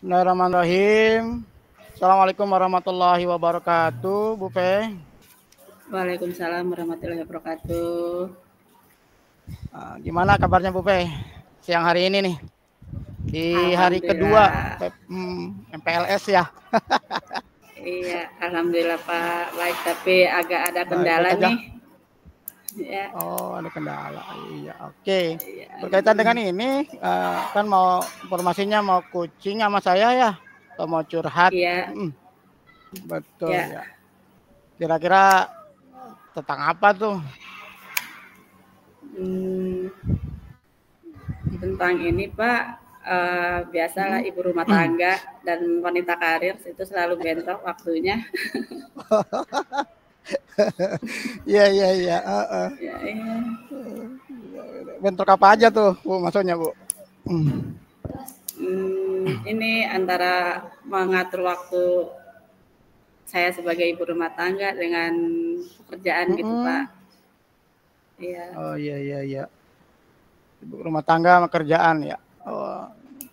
Bismillahirrahmanirrahim. Assalamualaikum warahmatullahi wabarakatuh, Bu Pe. Waalaikumsalam warahmatullahi wabarakatuh. Gimana kabarnya Bu Pe? Siang hari ini nih, di hari kedua Alhamdulillah. MPLS ya. Iya, alhamdulillah Pak. Baik, tapi agak ada kendala Baik-baik aja. nih. Ya, Oh, ada kendala. Iya, oke. iya. Berkaitan dengan ini, kan mau informasinya mau coaching sama saya ya, atau mau curhat. Iya, Betul ya. ya. Kira-kira tentang apa tuh? Hmm, tentang ini Pak, biasalah ibu rumah tangga dan wanita karir itu selalu bentrok waktunya. Iya, iya, iya. Ya, iya. Bentrok apa aja tuh, Bu, maksudnya, Bu? Ini antara mengatur waktu saya sebagai ibu rumah tangga dengan pekerjaan gitu Pak. Iya. Oh, iya, iya, iya. Ibu rumah tangga sama kerjaan ya. Oh,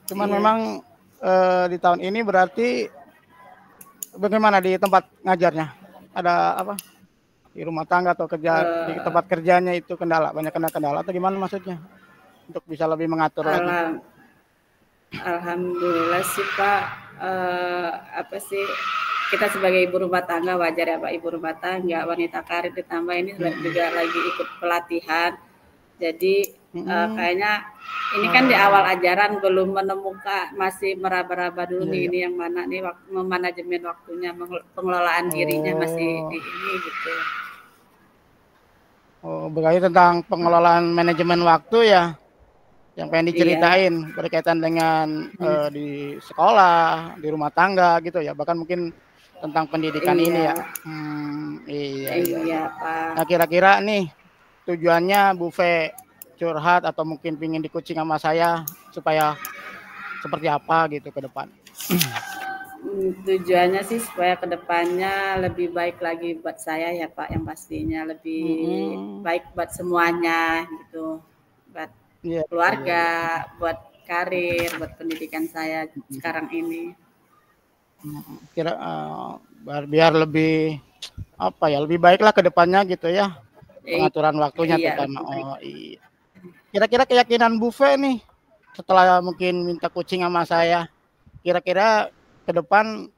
cuman Iya. memang di tahun ini berarti bagaimana di tempat ngajarnya? Ada apa? Di rumah tangga atau kerja di tempat kerjanya itu banyak kendala atau gimana maksudnya? Untuk bisa lebih mengatur lagi. Alhamdulillah sih Pak, apa sih, kita sebagai ibu rumah tangga wajar ya Pak, ibu rumah tangga, wanita karir ditambah ini juga lagi ikut pelatihan. Jadi kayaknya ini kan di awal ajaran belum menemukan, masih meraba-raba dulu nih ini yang mana nih memanajemen waktunya, pengelolaan dirinya masih di ini gitu. Oh, berarti tentang pengelolaan manajemen waktu ya, yang pengen diceritain berkaitan dengan di sekolah, di rumah tangga gitu ya, bahkan mungkin tentang pendidikan ini ya. Iya. Pak. Nah, kira-kira nih tujuannya Bu Fe curhat atau mungkin pingin di-coaching sama saya supaya seperti apa gitu ke depan? Tujuannya sih supaya kedepannya lebih baik lagi buat saya ya Pak, yang pastinya lebih baik buat semuanya gitu, buat keluarga, buat karir, buat pendidikan saya sekarang ini. Kira biar lebih apa ya, lebih baiklah ke depannya gitu ya, pengaturan waktunya terutama. Oh iya. Kira-kira keyakinan Bu Fe nih setelah mungkin minta coaching sama saya, kira-kira ke depan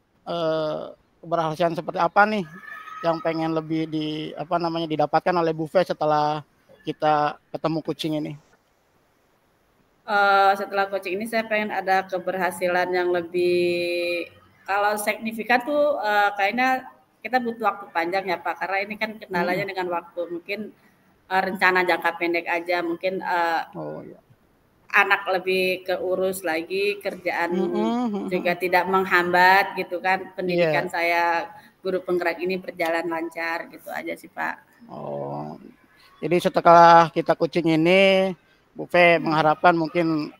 keberhasilan seperti apa nih yang pengen lebih didapatkan oleh Bu Fe setelah kita ketemu coaching ini? Setelah coaching ini saya pengen ada keberhasilan yang lebih, kalau signifikan tuh kayaknya kita butuh waktu panjang ya Pak, karena ini kan kendalanya dengan waktu, mungkin rencana jangka pendek aja, mungkin anak lebih keurus lagi, kerjaan juga tidak menghambat gitu kan, pendidikan saya guru penggerak ini berjalan lancar gitu aja sih Pak. Oh, jadi setelah kita coaching ini Bu Fe mengharapkan mungkin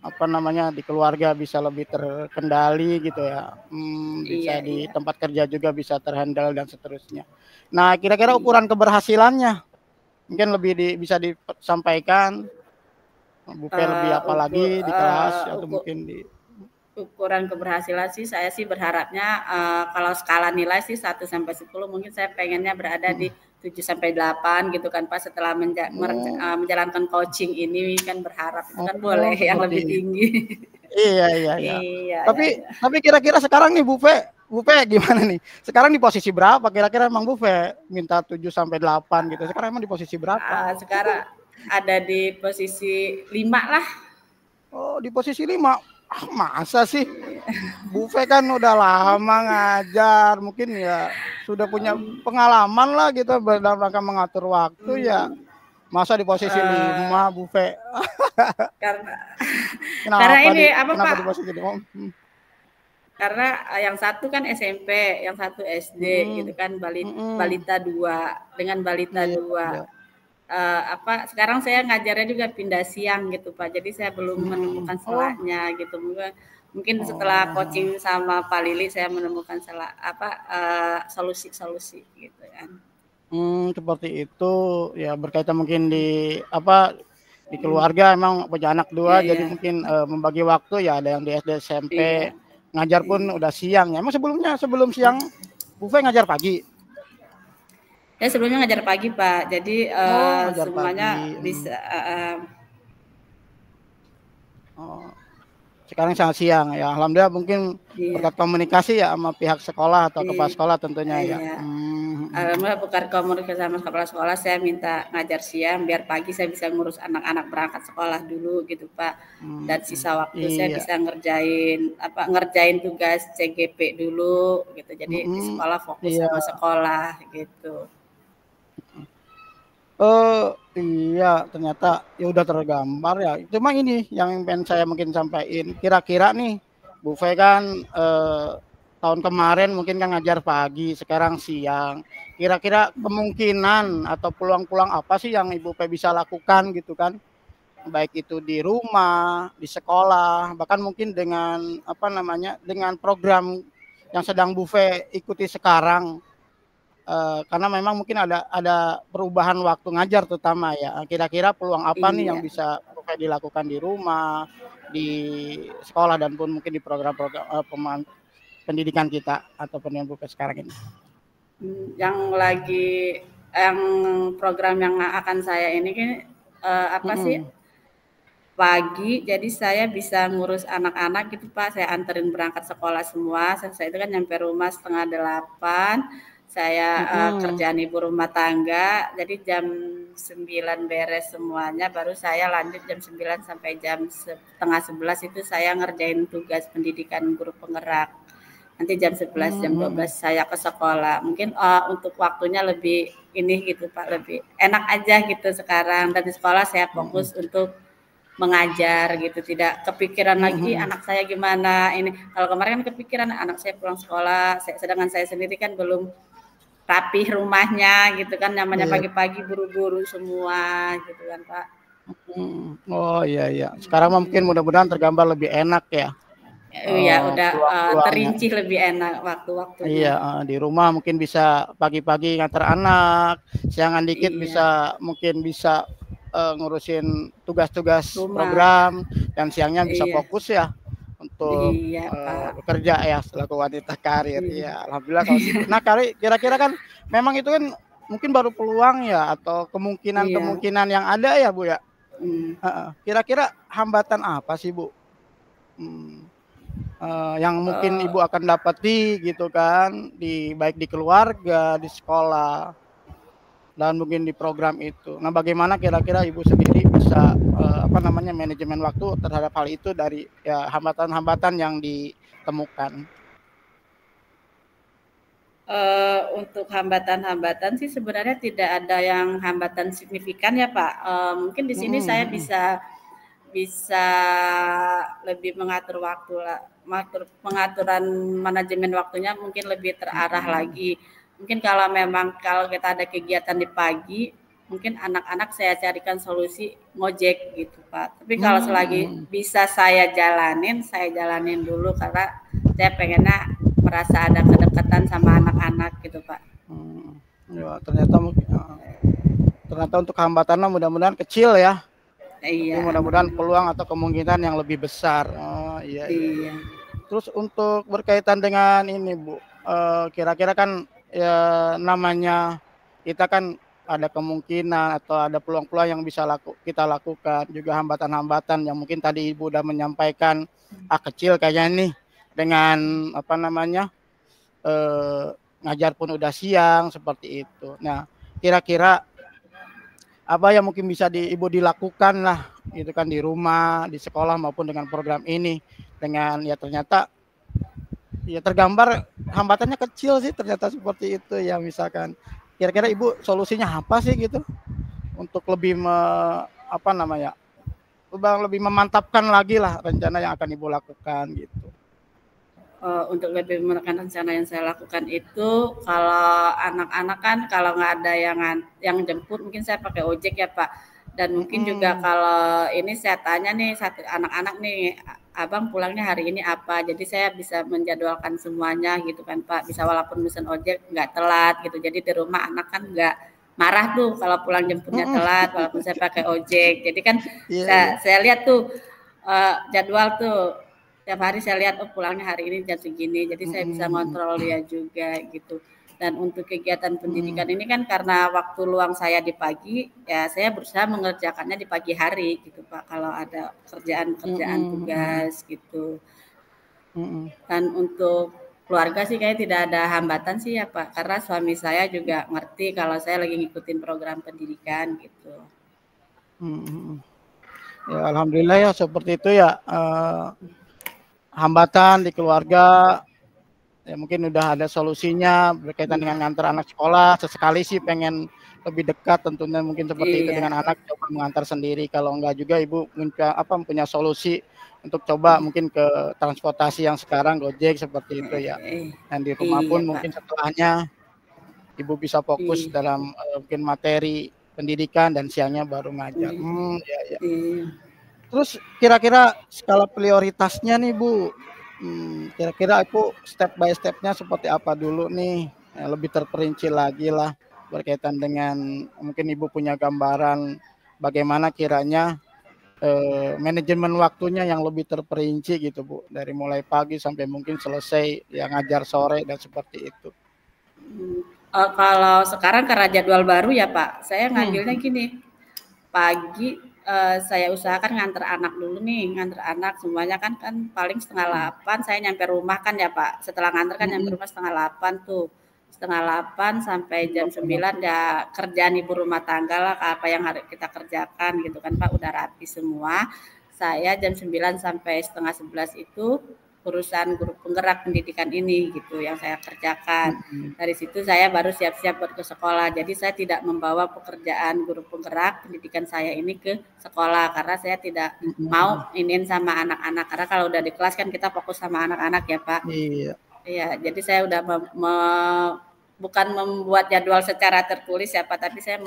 di keluarga bisa lebih terkendali gitu ya, bisa di tempat kerja juga bisa terhandle dan seterusnya. Nah, kira-kira ukuran keberhasilannya mungkin lebih bisa disampaikan Bu Fe lebih apa lagi di kelas atau mungkin di ukuran keberhasilan sih, saya sih berharapnya kalau skala nilai sih 1 sampai 10 mungkin saya pengennya berada di 7 sampai 8 gitu kan Pak, setelah menjalankan coaching ini kan berharap itu kan boleh yang lebih tinggi. Iya. Tapi kira-kira sekarang nih Bu Fe gimana nih? Sekarang di posisi berapa? Kira-kira emang Bu Fe minta 7 sampai 8 gitu. Sekarang emang di posisi berapa? Sekarang ada di posisi 5 lah. Oh, di posisi 5. Masa sih? Bu Fe kan udah lama ngajar, mungkin ya sudah punya pengalaman lah gitu dalam rangka mengatur waktu ya. Masa di posisi 5 Bu Fe? Karena ini apa kenapa Pak? Di posisi 5? Karena yang satu kan SMP, yang satu SD gitu kan, balita 2 dengan balita 2. Sekarang saya ngajarnya juga pindah siang gitu Pak, jadi saya belum menemukan selaknya gitu. Mungkin setelah coaching sama Pak Lili saya menemukan solusi-solusi gitu kan. Seperti itu ya, berkaitan mungkin di keluarga emang punya anak 2 jadi mungkin membagi waktu ya, ada yang di SD SMP ngajar pun udah siang ya. Emang sebelum siang buffet ngajar pagi? Ya sebelumnya ngajar pagi Pak, jadi Ngajar semuanya pagi. bisa. Sekarang sangat siang ya. Alhamdulillah mungkin Iya. berkat komunikasi ya sama pihak sekolah atau kepala sekolah tentunya ya. Iya. Alhamdulillah berkat komunikasi sama kepala sekolah, saya minta ngajar siang biar pagi saya bisa ngurus anak-anak berangkat sekolah dulu gitu Pak. Dan sisa waktu saya bisa ngerjain tugas CGP dulu gitu. Jadi di sekolah fokus sama sekolah gitu. Iya, ternyata ya udah tergambar ya. Cuma ini yang pengen saya mungkin sampaikan. Kira-kira nih, Bu Fe kan tahun kemarin mungkin kan ngajar pagi, sekarang siang. Kira-kira kemungkinan atau peluang-peluang apa sih yang Ibu Fe bisa lakukan gitu kan? Baik itu di rumah, di sekolah, bahkan mungkin dengan dengan program yang sedang Bu Fe ikuti sekarang. Karena memang mungkin ada perubahan waktu ngajar terutama ya. Kira-kira peluang apa nih yang bisa dilakukan di rumah, di sekolah dan pun mungkin di program-program pendidikan kita atau pendidikan buku sekarang ini. Yang program yang akan saya ini kan pagi, jadi saya bisa ngurus anak-anak gitu Pak. Saya anterin berangkat sekolah semua. Saya itu kan nyampe rumah 7:30. Saya kerjaan ibu rumah tangga, jadi jam 9 beres semuanya, baru saya lanjut jam 9 sampai jam 10:30 itu saya ngerjain tugas pendidikan guru penggerak. Nanti jam 11, jam 12 saya ke sekolah. Mungkin untuk waktunya lebih ini gitu Pak, lebih enak aja gitu sekarang. Dan di sekolah saya fokus untuk mengajar gitu, tidak kepikiran lagi anak saya gimana ini. Kalau kemarin kan kepikiran anak saya pulang sekolah, sedangkan saya sendiri kan belum rapih rumahnya gitu kan, namanya pagi-pagi buru-buru semua gitu kan Pak. Oh iya. Sekarang mungkin mudah-mudahan tergambar lebih enak ya. Iya udah terinci lebih enak waktu-waktunya. Iya, di rumah mungkin bisa pagi-pagi ngantar anak, siangan dikit mungkin bisa ngurusin tugas-tugas program, dan siangnya bisa fokus ya untuk bekerja ya selaku wanita karir. Ya, alhamdulillah kalau gitu. Nah, kira-kira kan memang itu kan mungkin baru peluang ya atau kemungkinan yang ada ya Bu ya. Kira-kira hambatan apa sih Bu? Yang mungkin Ibu akan dapati gitu kan, baik di keluarga, di sekolah, dan mungkin di program itu. Nah, bagaimana kira-kira Ibu sendiri bisa manajemen waktu terhadap hal itu dari ya hambatan-hambatan yang ditemukan? Untuk hambatan-hambatan sih sebenarnya tidak ada yang hambatan signifikan ya Pak. Mungkin di sini saya bisa lebih mengatur waktu lah, pengaturan manajemen waktunya mungkin lebih terarah lagi. Mungkin kalau kita ada kegiatan di pagi, mungkin anak-anak saya carikan solusi ngojek gitu Pak. Tapi kalau selagi bisa saya jalanin dulu karena saya pengennya merasa ada kedekatan sama anak-anak gitu Pak. Ya, ternyata untuk hambatannya mudah-mudahan kecil ya. Iya. Mudah-mudahan peluang atau kemungkinan yang lebih besar. Iya. Terus untuk berkaitan dengan ini Bu, kira-kira kan ya namanya kita kan ada kemungkinan atau ada peluang-peluang yang bisa kita lakukan, juga hambatan-hambatan yang mungkin tadi Ibu udah menyampaikan kecil kayaknya nih dengan ngajar pun udah siang seperti itu. Nah, kira-kira apa yang mungkin bisa Ibu dilakukan lah gitu kan di rumah, di sekolah maupun dengan program ini, dengan ya ternyata ya tergambar hambatannya kecil sih ternyata seperti itu ya. Misalkan kira-kira Ibu solusinya apa sih gitu untuk lebih lebih memantapkan lagi lah rencana yang akan Ibu lakukan gitu. Untuk lebih menekan rencana yang saya lakukan itu, kalau anak-anak kan kalau nggak ada yang jemput mungkin saya pakai ojek ya Pak. Dan mungkin juga kalau ini saya tanya nih satu anak-anak nih, abang pulangnya hari ini apa, jadi saya bisa menjadwalkan semuanya gitu kan Pak. Bisa walaupun mesen ojek nggak telat gitu, jadi di rumah anak kan nggak marah tuh kalau pulang jemputnya telat walaupun saya pakai ojek. Jadi kan saya lihat tuh jadwal tuh Tiap hari saya lihat, oh pulangnya hari ini jam segini, jadi saya bisa ngontrol dia juga gitu. Dan untuk kegiatan pendidikan ini kan karena waktu luang saya di pagi, ya saya berusaha mengerjakannya di pagi hari gitu Pak, kalau ada kerjaan-kerjaan tugas gitu. Dan untuk keluarga sih kayaknya tidak ada hambatan sih ya Pak, karena suami saya juga ngerti kalau saya lagi ngikutin program pendidikan gitu. Ya alhamdulillah ya seperti itu ya, hambatan di keluarga ya mungkin udah ada solusinya berkaitan dengan ngantar anak sekolah. Sesekali sih pengen lebih dekat tentunya mungkin seperti itu dengan anak, coba mengantar sendiri. Kalau enggak juga Ibu punya solusi untuk coba mungkin ke transportasi yang sekarang Gojek seperti itu ya. Dan di rumah Iya pun Pak. mungkin setelahnya Ibu bisa fokus dalam mungkin materi pendidikan dan siangnya baru ngajar. Ya, ya. Terus kira-kira skala prioritasnya nih Bu, kira-kira aku step by step-nya seperti apa dulu nih, lebih terperinci lagi lah berkaitan dengan mungkin Ibu punya gambaran bagaimana kiranya manajemen waktunya yang lebih terperinci gitu Bu, dari mulai pagi sampai mungkin selesai ya ngajar sore dan seperti itu. Kalau sekarang karena jadwal baru ya Pak, saya ngambilnya gini, pagi saya usahakan nganter anak dulu nih, nganter anak semuanya kan paling 7:30 saya nyampe rumah kan ya Pak, setelah nganter kan nyampe rumah 7:30 tuh, 7:30 sampai jam 9 ya kerjaan ibu rumah tangga lah, apa yang harus kita kerjakan gitu kan Pak, udah rapi semua. Saya jam 9 sampai 10:30 itu urusan guru penggerak pendidikan ini gitu yang saya kerjakan. Dari situ saya baru siap-siap buat ke sekolah. Jadi saya tidak membawa pekerjaan guru penggerak pendidikan saya ini ke sekolah karena saya tidak mau inin sama anak-anak. Karena kalau udah di kelas kan kita fokus sama anak-anak ya Pak. Iya. Iya, jadi saya udah bukan membuat jadwal secara tertulis ya Pak, tapi saya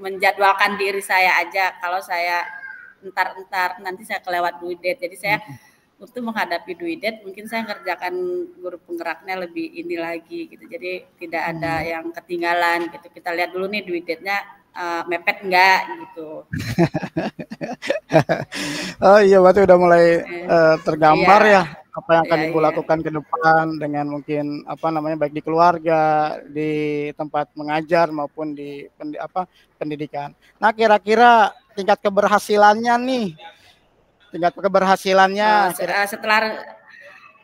menjadwalkan diri saya aja. Kalau saya entar nanti saya kelewat due date. Jadi saya untuk menghadapi due date mungkin saya ngerjakan guru penggeraknya lebih ini lagi gitu. Jadi tidak ada yang ketinggalan gitu. Kita lihat dulu nih due date-nya mepet enggak gitu. Oh iya, berarti udah mulai tergambar ya apa yang akan Ibu iya. lakukan ke depan dengan mungkin baik di keluarga, di tempat mengajar maupun di pendidikan. Nah, kira-kira tingkat keberhasilannya nih, setelah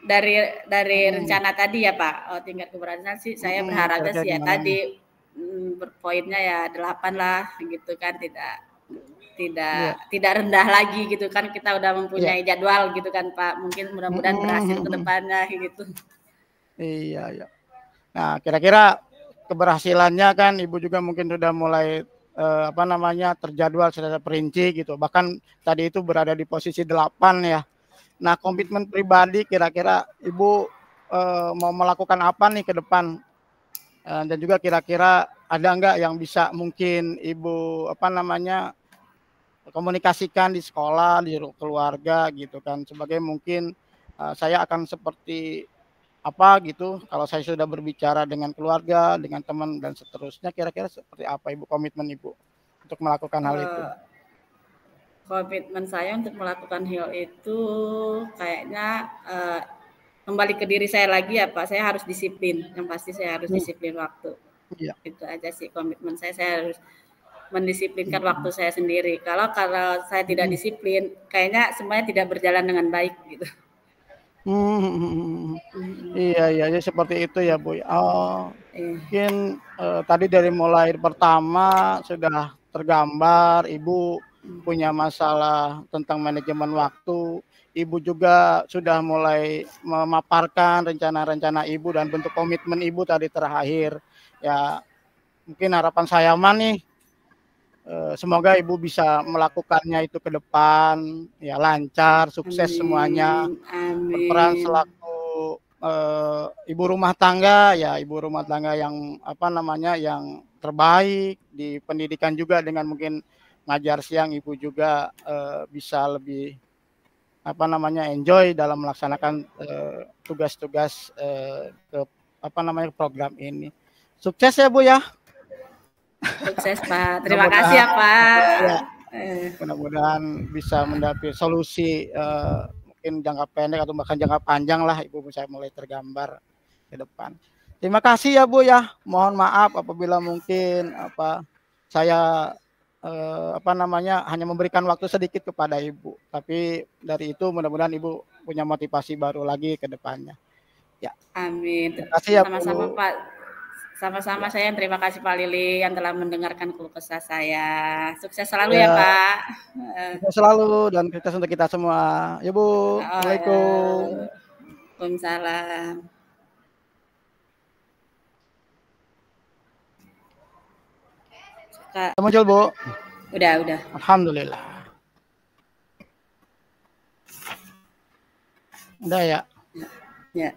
dari rencana tadi ya Pak, tingkat keberhasilan sih saya berharapnya sih ya tadi berpoinnya ya 8 lah gitu kan, tidak rendah lagi gitu kan, kita udah mempunyai jadwal gitu kan Pak, mungkin mudah-mudahan berhasil ke depannya gitu. Iya. Nah, kira-kira keberhasilannya kan Ibu juga mungkin sudah mulai terjadwal secara perinci gitu. Bahkan tadi itu berada di posisi 8 ya. Nah, komitmen pribadi kira-kira Ibu mau melakukan apa nih ke depan? Dan juga kira-kira ada enggak yang bisa mungkin Ibu komunikasikan di sekolah, di keluarga gitu kan, sebagai mungkin saya akan seperti apa gitu kalau saya sudah berbicara dengan keluarga, dengan teman dan seterusnya, kira-kira seperti apa Ibu komitmen Ibu untuk melakukan hal itu? Komitmen saya untuk melakukan hal itu kayaknya kembali ke diri saya lagi ya Pak, saya harus disiplin, yang pasti saya harus disiplin waktu. Itu aja sih komitmen saya harus mendisiplinkan waktu saya sendiri. Kalau saya tidak disiplin, kayaknya semuanya tidak berjalan dengan baik gitu. Iya, seperti itu ya Bu. Mungkin tadi dari mulai pertama sudah tergambar Ibu punya masalah tentang manajemen waktu. Ibu juga sudah mulai memaparkan rencana-rencana Ibu dan bentuk komitmen Ibu tadi terakhir. Ya, mungkin harapan saya nih semoga Ibu bisa melakukannya itu ke depan, ya lancar, sukses semuanya. Berperan selaku ibu rumah tangga yang yang terbaik di pendidikan juga, dengan mungkin ngajar siang Ibu juga bisa lebih enjoy dalam melaksanakan tugas-tugas program ini. Sukses ya Bu ya. Sukses Pak, terima kasih ya Pak. Mudah-mudahan bisa mendapat solusi mungkin jangka pendek atau bahkan jangka panjang lah Ibu bisa mulai tergambar ke depan. Terima kasih ya Bu ya. Mohon maaf apabila mungkin saya hanya memberikan waktu sedikit kepada Ibu. Tapi dari itu mudah-mudahan Ibu punya motivasi baru lagi ke depannya. Ya. Amin. Terima kasih ya Sama-sama Bu. Pak. Sama-sama saya terima kasih Pak Lili yang telah mendengarkan keluh kesah saya. Sukses selalu ya Pak. Sukses selalu dan sukses untuk kita semua. Ya Bu. Assalamualaikum. Waalaikumsalam. Kak. Muncul Bu. Udah. Alhamdulillah. Udah ya. Ya.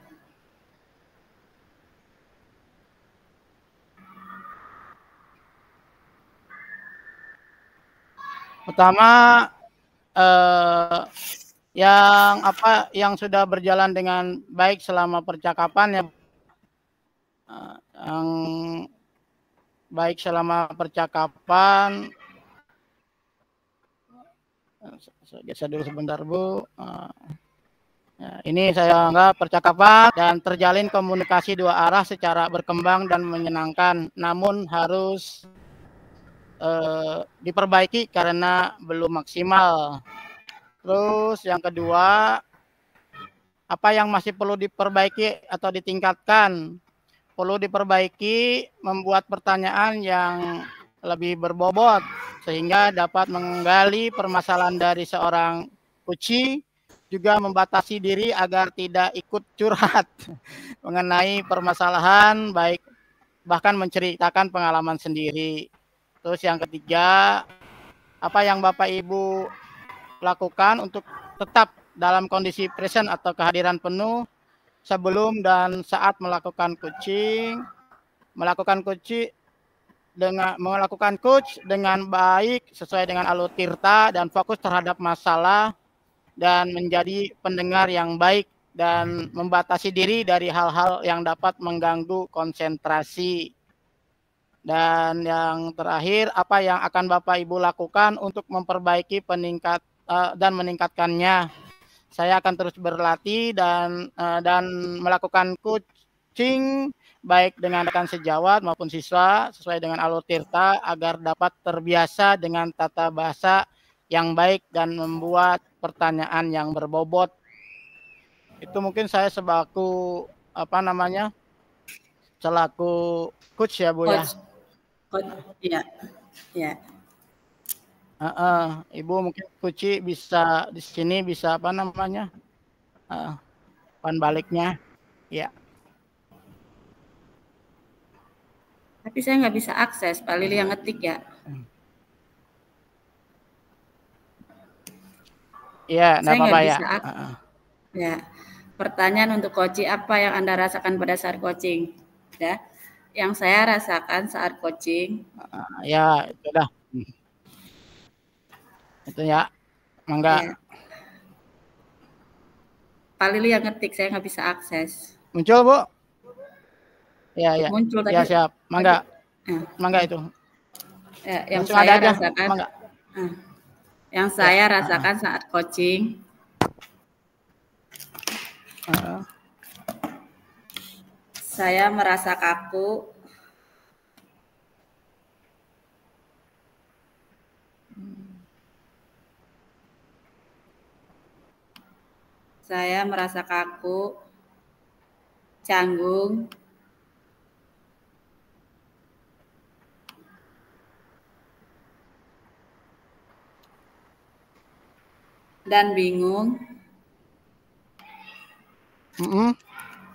Pertama yang sudah berjalan dengan baik selama percakapan ya, yang baik selama percakapan. Saya geser dulu sebentar Bu. Ini saya anggap percakapan dan terjalin komunikasi dua arah secara berkembang dan menyenangkan, namun harus diperbaiki karena belum maksimal. Terus yang kedua, apa yang masih perlu diperbaiki atau ditingkatkan? Perlu diperbaiki membuat pertanyaan yang lebih berbobot sehingga dapat menggali permasalahan dari seorang coach, juga membatasi diri agar tidak ikut curhat mengenai permasalahan, bahkan menceritakan pengalaman sendiri. Terus yang ketiga, apa yang Bapak Ibu lakukan untuk tetap dalam kondisi present atau kehadiran penuh sebelum dan saat melakukan coaching dengan baik sesuai dengan alur tirta dan fokus terhadap masalah dan menjadi pendengar yang baik dan membatasi diri dari hal-hal yang dapat mengganggu konsentrasi. Dan yang terakhir, apa yang akan Bapak Ibu lakukan untuk memperbaiki dan meningkatkannya? Saya akan terus berlatih dan melakukan coaching baik dengan rekan sejawat maupun siswa sesuai dengan alur tirta agar dapat terbiasa dengan tata bahasa yang baik dan membuat pertanyaan yang berbobot. Itu mungkin saya selaku coach ya Bu ya. Iya. Ibu mungkin Kuci bisa di sini bisa pan baliknya ya. Tapi saya nggak bisa akses, Pak Lili yang ngetik ya. Iya, nggak apa-apa ya. Ya. Pertanyaan untuk coaching, apa yang Anda rasakan pada saat coaching? Ya. Yang saya rasakan saat coaching. Ya, itu dah. Itu ya. Mangga. Ya. Pak Lili yang ngetik, saya nggak bisa akses. Muncul, Bu? Ya. Muncul tadi. Ya, siap. Mangga. Mangga itu. Ya, yang saya rasakan. Mangga. Yang saya rasakan saat coaching. Saya merasa kaku. Saya merasa kaku, canggung, dan bingung.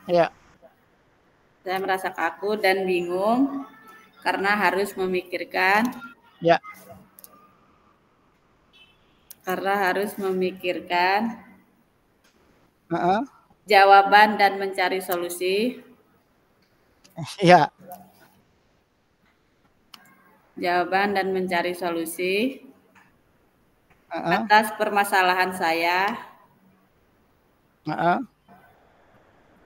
Ya. Saya merasa kaku dan bingung karena harus memikirkan. Ya. Karena harus memikirkan jawaban dan mencari solusi. Iya. Jawaban dan mencari solusi atas permasalahan saya.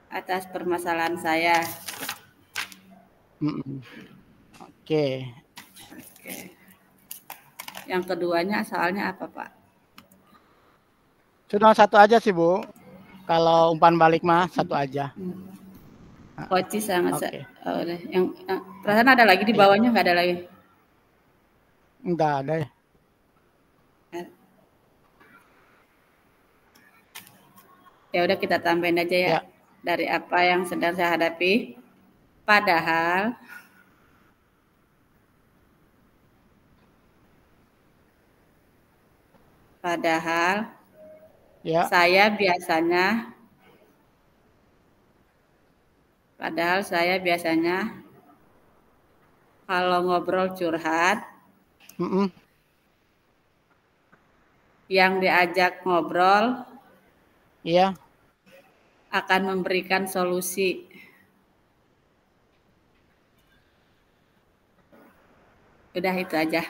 Atas permasalahan saya. Oke. Yang keduanya soalnya apa, Pak? Sudah satu aja sih Bu. Kalau umpan balik mah satu aja. Koci sangat. Oke. Oh, yang perasaan ada lagi di Iya. bawahnya, nggak ada lagi. Enggak ada ya. Ya udah kita tambahin aja ya. Ya. Dari apa yang sedang saya hadapi. Padahal Ya. saya biasanya kalau ngobrol curhat, yang diajak ngobrol Iya. akan memberikan solusi. Udah itu aja.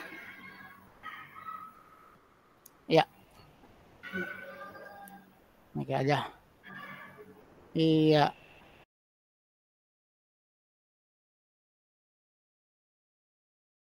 Ya. Oke aja. Iya.